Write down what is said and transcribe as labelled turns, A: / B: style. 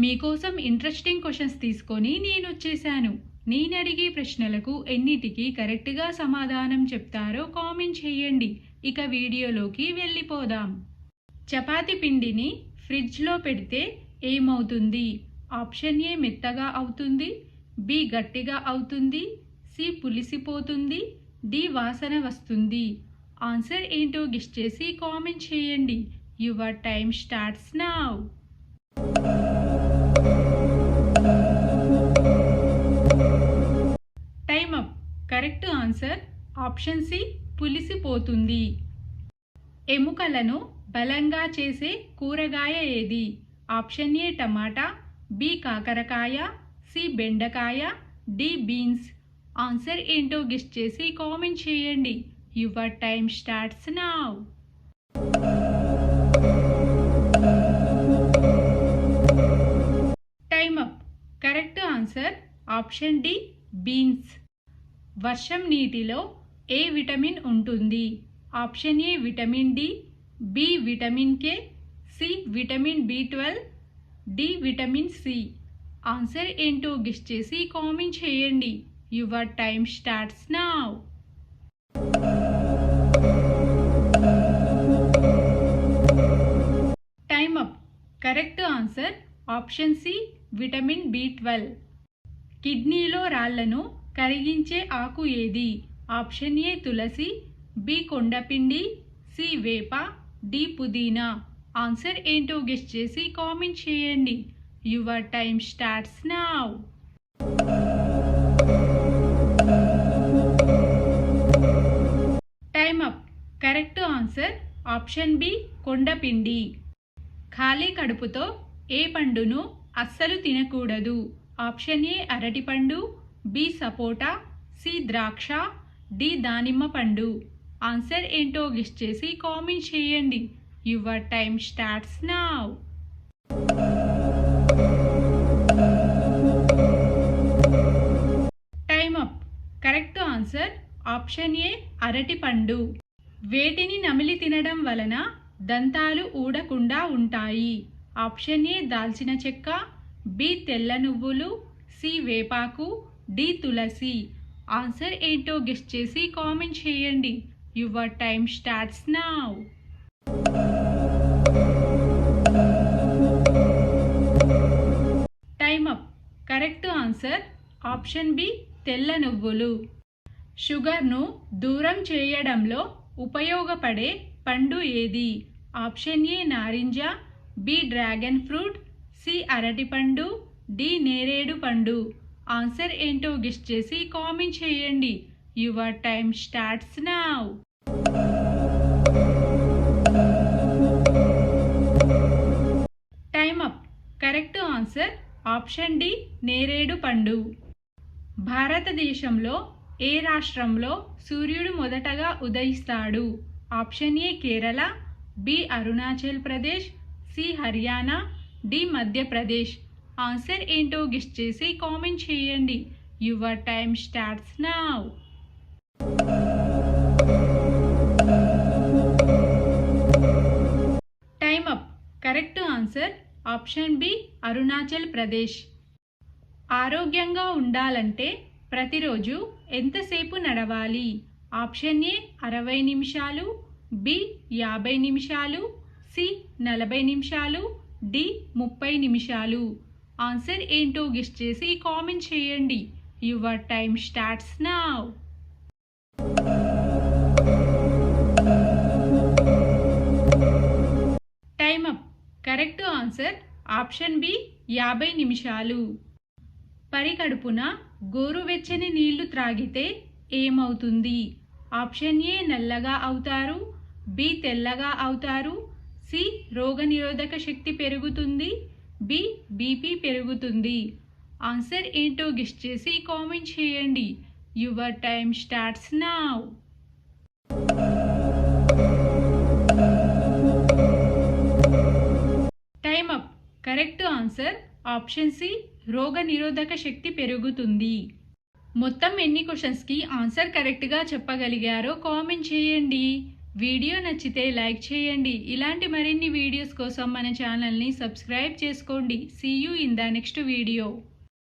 A: మీకోసం interesting questions తీసుకొని నేనొచ్చేసాను. నేనడిగే ప్రశ్నలకు ఎన్నిటికి కరెక్ట్‌గా సమాధానం చెప్తారో కామెంట్ చేయండి. ఇక వీడియోలోకి వెళ్ళిపోదాం. చపాతీ పిండిని ఫ్రిడ్జ్‌లో పెడితే ఏమవుతుంది? ఆప్షన్ ఏ మెత్తగా అవుతుంది, బి గట్టిగా అవుతుంది, సి పులిసిపోతుంది, డి వాసన వస్తుంది. ఆన్సర్ ఏంటో గెస్ చేసి కామెంట్ చేయండి. Your time starts now. Time up. Correct answer option C పులిసిపోతుంది. ఎముకలను బలంగా చేసే కూరగాయ ఏది? ఆప్షన్ ఏ టమాటా, బి కాకరకాయ, సి బెండకాయ, డి బీన్స్. ఆన్సర్ ఏంటో గెస్ చేసి కామెంట్ చేయండి. Your time starts now. Time up. Correct answer option D beans. వర్షం నీటిలో ఏ విటమిన్ ఉంటుంది? Option A vitamin D, B vitamin K, C vitamin బి12, డి విటమిన్ సి. ఆన్సర్ ఏంటో గెస్ చేసి కామెంట్ చేయండి. Your time starts now. Time up. Correct answer option C vitamin బి12. కిడ్నీలో రాళ్లను కరిగించే ఆకు ఏది? ఆప్షన్ ఏ తులసి, బి కొండపిండి, సి వేప, డి పుదీనా. ఆన్సర్ ఏంటో గెస్ చేసి కామెంట్ చేయండి. Your time starts now. Time up. Correct answer option B కొండపిండి. ఖాళీ కడుపుతో ఏ పండును అస్సలు తినకూడదు? ఆప్షన్ ఏ అరటిపండు, బి సపోటా, సి ద్రాక్ష, డి దానిమ్మ పండు. ఆన్సర్ ఏంటో గెస్ చేసి కామెంట్ చేయండి. Your time starts now. Time up. Correct answer option A అరటిపండు. వేటిని నమిలి తినడం వలన దంతాలు ఊడకుండా ఉంటాయి? ఆప్షన్ ఏ దాల్చిన చెక్క, బి తెల్ల నువ్వులు, సి వేపాకు, డి తులసి. ఆన్సర్ ఏంటో గెస్ చేసి కామెంట్ చేయండి. Your time starts now. Time up. Correct answer option B తెల్ల నువ్వులు. షుగర్ను దూరం చేయడంలో ఉపయోగపడే పండు ఏది? ఆప్షన్ ఏ నారింజ, బి డ్రాగన్ ఫ్రూట్, సి అరటిపండు, డి నేరేడు పండు. ఆన్సర్ ఏంటో గెస్ చేసి కామెంట్ చేయండి. Your time starts now. Time up. Correct answer option D నేరేడు పండు. భారతదేశంలో ఏ రాష్ట్రంలో సూర్యుడు మొదటగా ఉదయిస్తాడు? Option A Kerala, B Arunachal Pradesh, C Haryana, D Madhya Pradesh. Answer ఏంటో గెస్ చేసి కామెంట్ చేయండి. Your time starts now. Time up. Correct answer option B Arunachal Pradesh. ఆరోగ్యంగా ఉండాలంటే ప్రతిరోజు ఎంతసేపు నడవాలి? ఆప్షన్ ఏ 60 నిమిషాలు, బి 50 నిమిషాలు, సి 40 నిమిషాలు, డి 30 నిమిషాలు. ఆన్సర్ ఏంటో గెస్ చేసి కామెంట్ చేయండి. Your time starts now. Time up. Correct answer option B 50 నిమిషాలు. పరికడుపున గోరువెచ్చని నీళ్లు త్రాగితే ఏమవుతుంది? ఆప్షన్ ఏ నల్లగా అవుతారు, బి తెల్లగా అవుతారు, సి రోగనిరోధక శక్తి పెరుగుతుంది, బి బీపీ పెరుగుతుంది. ఆన్సర్ ఏంటో గెస్ చేసి కామెంట్ చేయండి. Your time starts now. Time up. Correct answer option C రోగనిరోధక శక్తి పెరుగుతుంది. మొత్తం ఎన్ని క్వశ్చన్స్కి ఆన్సర్ కరెక్ట్గా చెప్పగలిగారో కామెంట్ చేయండి. వీడియో నచ్చితే లైక్ చేయండి. ఇలాంటి మరిన్ని వీడియోస్ కోసం మన ఛానల్ని సబ్స్క్రైబ్ చేసుకోండి. See you in the next video.